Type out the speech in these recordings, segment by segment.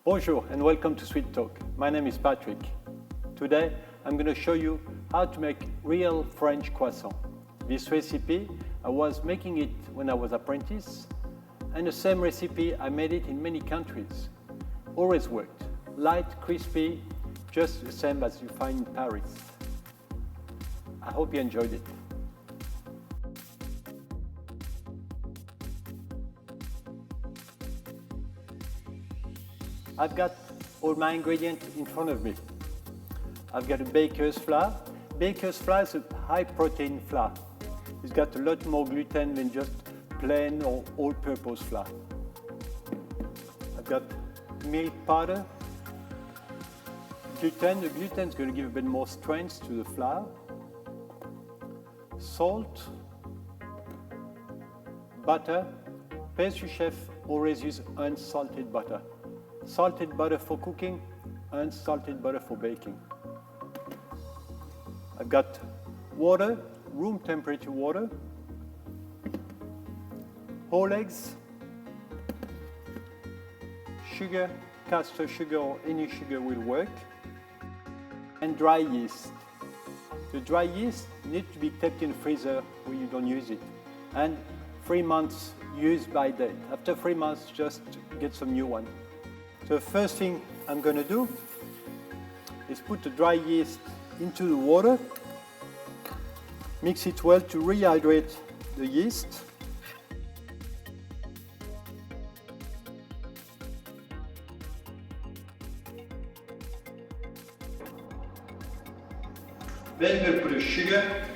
Bonjour and welcome to Sweet Talk. My name is Patrick. Today I'm going to show you how to make real French croissant. This recipe, I was making it when I was apprentice, and the same recipe I made it in many countries. Always worked. Light, crispy, just the same as you find in Paris. I hope you enjoyed it. I've got all my ingredients in front of me. I've got a baker's flour. Baker's flour is a high protein flour. It's got a lot more gluten than just plain or all-purpose flour. I've got milk powder, gluten. The gluten is going to give a bit more strength to the flour. Salt, butter. Pastry chef always use unsalted butter. Salted butter for cooking, unsalted butter for baking. I've got water, room temperature water, whole eggs, sugar, caster sugar or any sugar will work, and dry yeast. The dry yeast needs to be kept in the freezer where you don't use it, and 3 months use by date. After 3 months, just get some new one. So the first thing I'm going to do is put the dry yeast into the water, mix it well to rehydrate the yeast. Then I'm going to put the sugar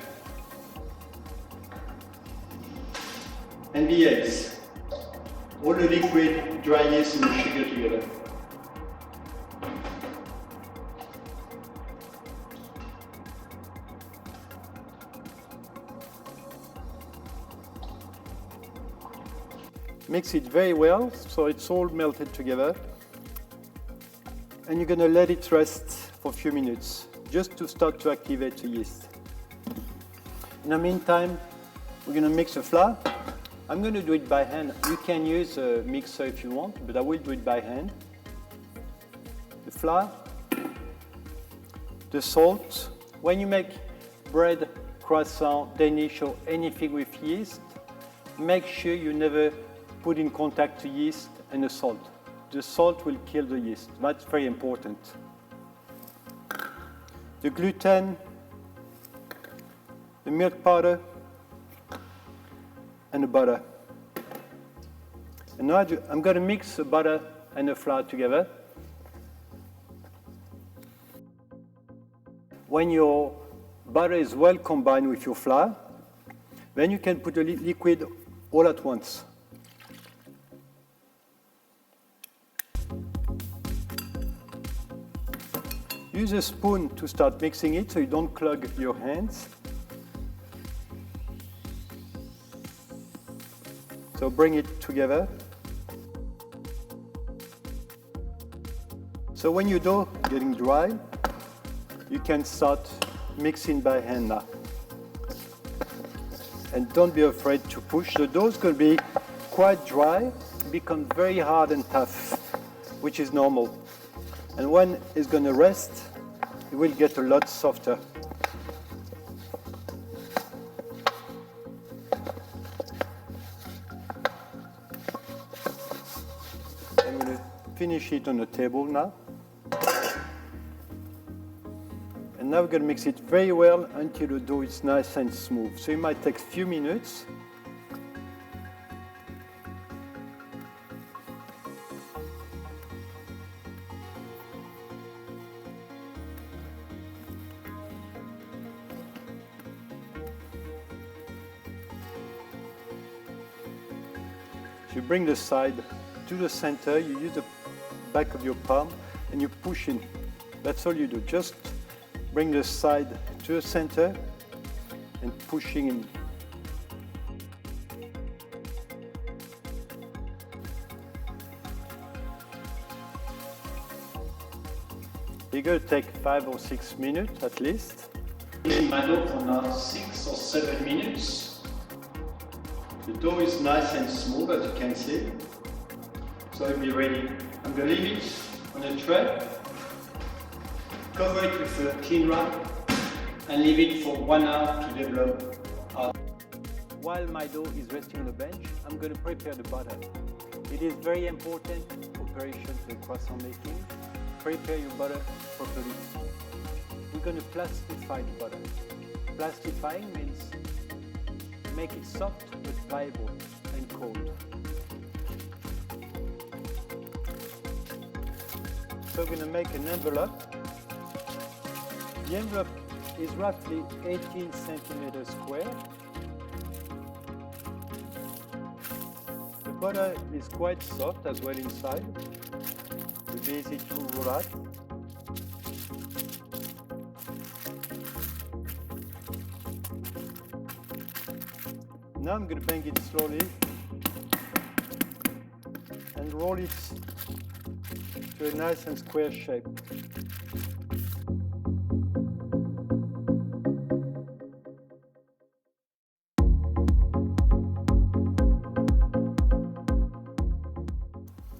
and the eggs. All the liquid, dry yeast and the sugar together. Mix it very well so it's all melted together. And you're going to let it rest for a few minutes just to start to activate the yeast. In the meantime, we're going to mix the flour. I'm going to do it by hand. You can use a mixer if you want, but I will do it by hand. The flour, the salt. When you make bread, croissant, Danish or anything with yeast, make sure you never put in contact the yeast and the salt. The salt will kill the yeast. That's very important. The gluten, the milk powder, and the butter. And now I'm going to mix the butter and the flour together. When your butter is well combined with your flour, then you can put the liquid all at once. Use a spoon to start mixing it so you don't clog your hands. So bring it together. So when your dough is getting dry, you can start mixing by hand now. And don't be afraid to push. The dough is going to be quite dry, become very hard and tough, which is normal. And when it's going to rest, it will get a lot softer. I'm going to finish it on the table now. And now we're going to mix it very well until the dough is nice and smooth. So it might take a few minutes. You bring the side to the center, you use the back of your palm and you push in. That's all you do. Just bring the side to the center and pushing in. You're going to take 5 or 6 minutes at least. Leaving my dough for now 6 or 7 minutes. The dough is nice and smooth, as you can see. So it'll be ready. I'm going to leave it on a tray, cover it with a clean wrap, and leave it for 1 hour to develop. While my dough is resting on the bench, I'm going to prepare the butter. It is very important operation for croissant making. Prepare your butter properly. We're going to plastify the butter. Plastifying means make it soft but pliable and cold. So we're going to make an envelope. The envelope is roughly 18 centimeters square. The butter is quite soft as well inside. It'll be easy to roll out. Now I'm going to bang it slowly and roll it to a nice and square shape.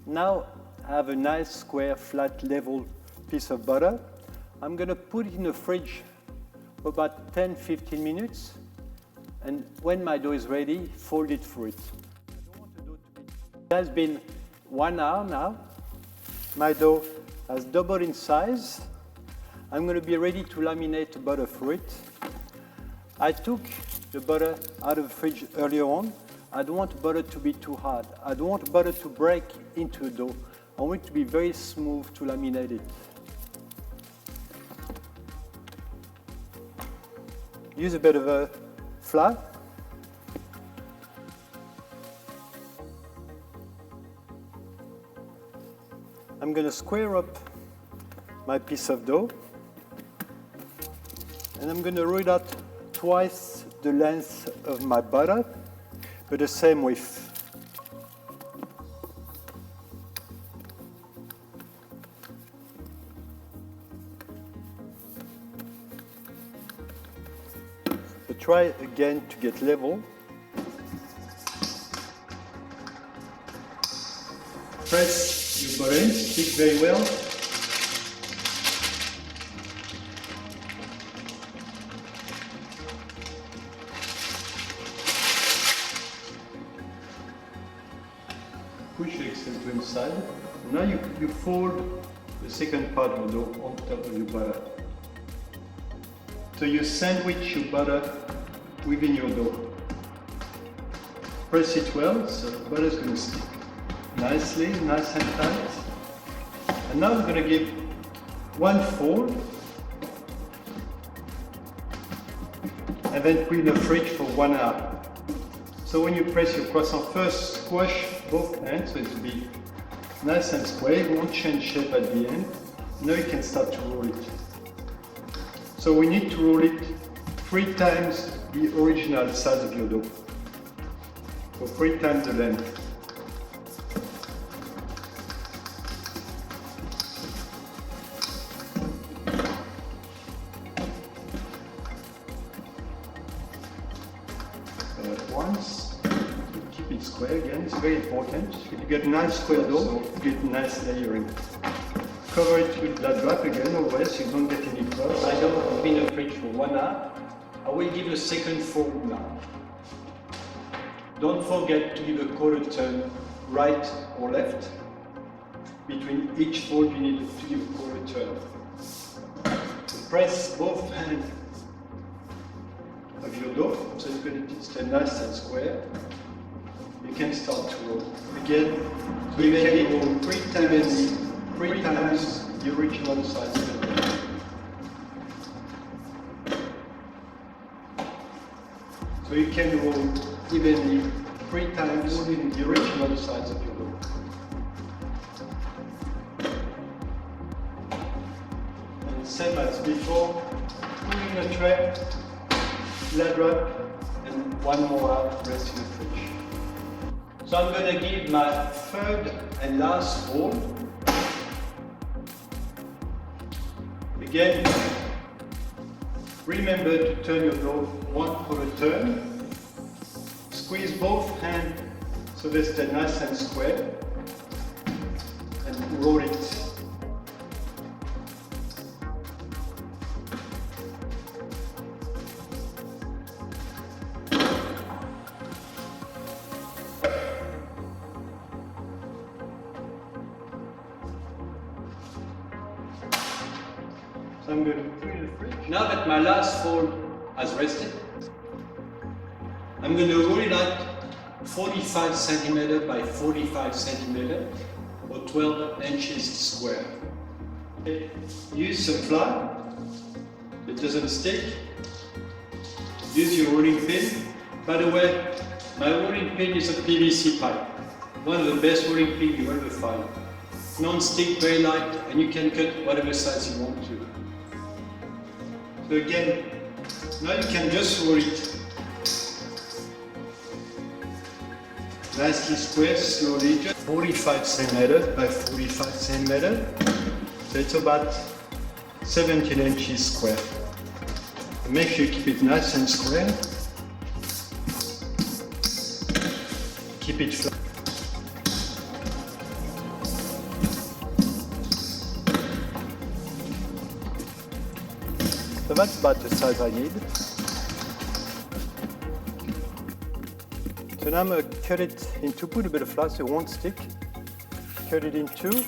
Now I have a nice square flat level piece of butter. I'm going to put it in the fridge for about 10-15 minutes, and when my dough is ready, fold it through it. I don't want the dough to be... It has been 1 hour now. My dough has doubled in size. I'm going to be ready to laminate the butter through it. I took the butter out of the fridge earlier on. I don't want butter to be too hard. I don't want butter to break into the dough. I want it to be very smooth to laminate it. Use a bit of a flour. I'm going to square up my piece of dough, and I'm going to roll it out twice the length of my butter, but the same width. So try again to get level. Press your butter in, stick very well. Push the extent to inside. Now you fold the second part of the dough on top of your butter. So you sandwich your butter within your dough. Press it well, so the butter is going to stick nicely, nice and tight. And now I'm going to give one fold and then put in the fridge for 1 hour. So when you press your croissant, first squash both ends so it will be nice and square. It won't change shape at the end. Now you can start to roll it. So we need to roll it 3 times the original size of your dough. So 3 times the length. Once, keep it square again, it's very important. You get nice square dough, so you get nice layering. Cover it with that wrap again, otherwise you don't get any crumbs. I don't have been in the fridge for 1 hour. I will give a second fold now. Don't forget to give a quarter turn right or left. Between each fold you need to give a quarter turn. Press both hands of your dough, so it's going to stay nice and square. You can start to roll. Again, so you can roll 3 times the original size of the dough. So you can roll evenly 3 times the original size of your dough. And same as before, put in a tray, flat wrap, and 1 more hour rest in the fridge. So I'm going to give my third and last fold. Again, remember to turn your dough one for a turn. Squeeze both hands so they stay nice and square. And roll it. So I'm going to put it in the fridge. Now that my last fold has rested, I'm going to roll it out 45 centimeter by 45 centimeter or 12 inches square. Okay. Use some flour, it doesn't stick. Use your rolling pin. By the way, my rolling pin is a PVC pipe. One of the best rolling pins you ever find. Non-stick, very light, and you can cut whatever size you want to. So again, now you can just roll it nicely square, slowly, just 45 centimeters by 45 centimeters. So it's about 17 inches square. Make sure you keep it nice and square. Keep it flat. So that's about the size I need. So now I'm going to cut it into, put a bit of flour so it won't stick. Cut it in two.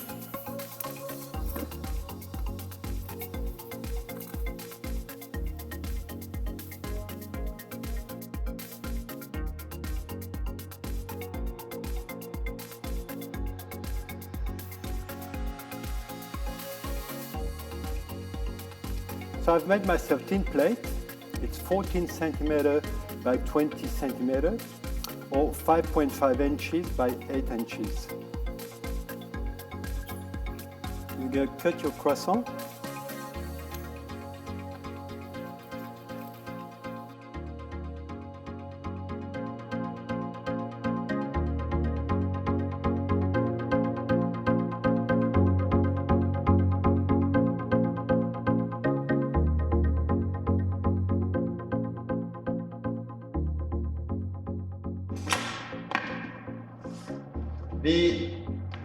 So I've made myself a tin plate. It's 14 centimeter by 20 centimeter, or 5.5 inches by 8 inches. You're going to cut your croissant.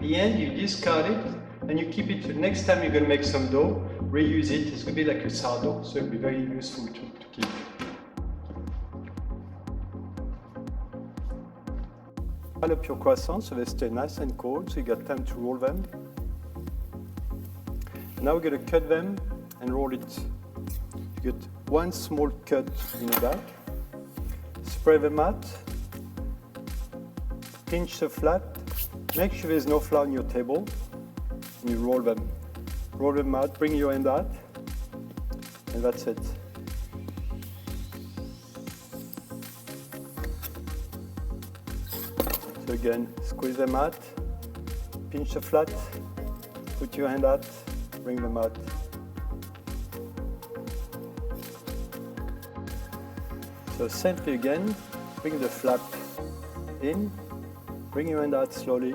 The end, you discard it and you keep it. Next time you're going to make some dough, reuse it. It's going to be like a sourdough, so it'll be very useful to keep. Pile up your croissants so they stay nice and cold, so you got time to roll them. Now we're going to cut them and roll it. You get one small cut in the back. Spray them out. Pinch the flat. Make sure there's no flour on your table. And you roll them. Roll them out, bring your hand out, and that's it. So again, squeeze them out, pinch the flat, put your hand out, bring them out. So simply again, bring the flap in, bring your hand out slowly.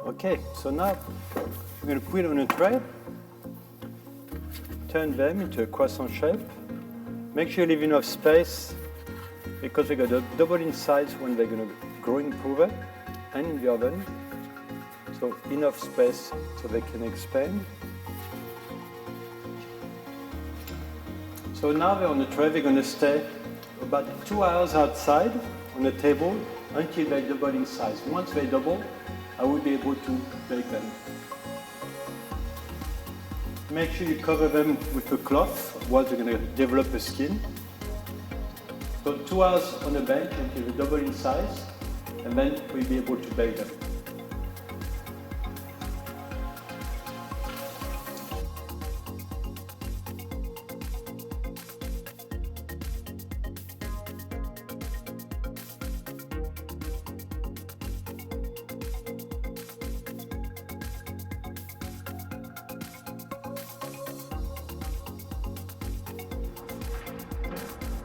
Okay, so now we're going to put it on a tray, turn them into a croissant shape. Make sure you leave enough space because they're going to double in size when they're going to grow in prover and in the oven. So enough space so they can expand. So now they're on the tray, they're going to stay about 2 hours outside on the table until they double in size. Once they double, I will be able to bake them. Make sure you cover them with a cloth, otherwise they're going to develop a skin. So 2 hours on the bench until they double in size, and then we'll be able to bake them.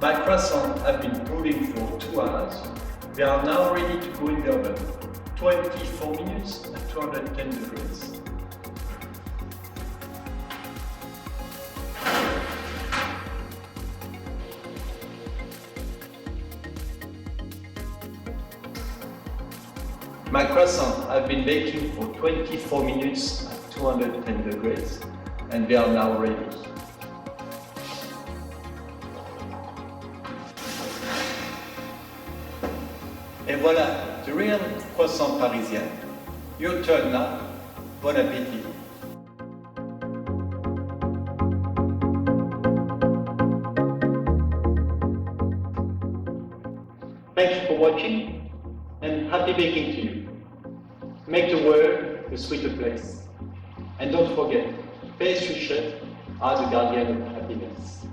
My croissants have been brewing for 2 hours. They are now ready to go in the oven. 24 minutes at 210 degrees. My croissants have been baking for 24 minutes at 210 degrees and they are now ready. Et voilà, the real croissant Parisian. Your turn now. Bon appétit. Thank you for watching and happy baking to you. Make the world a sweeter place. And don't forget, pastry chefs are the guardian of happiness.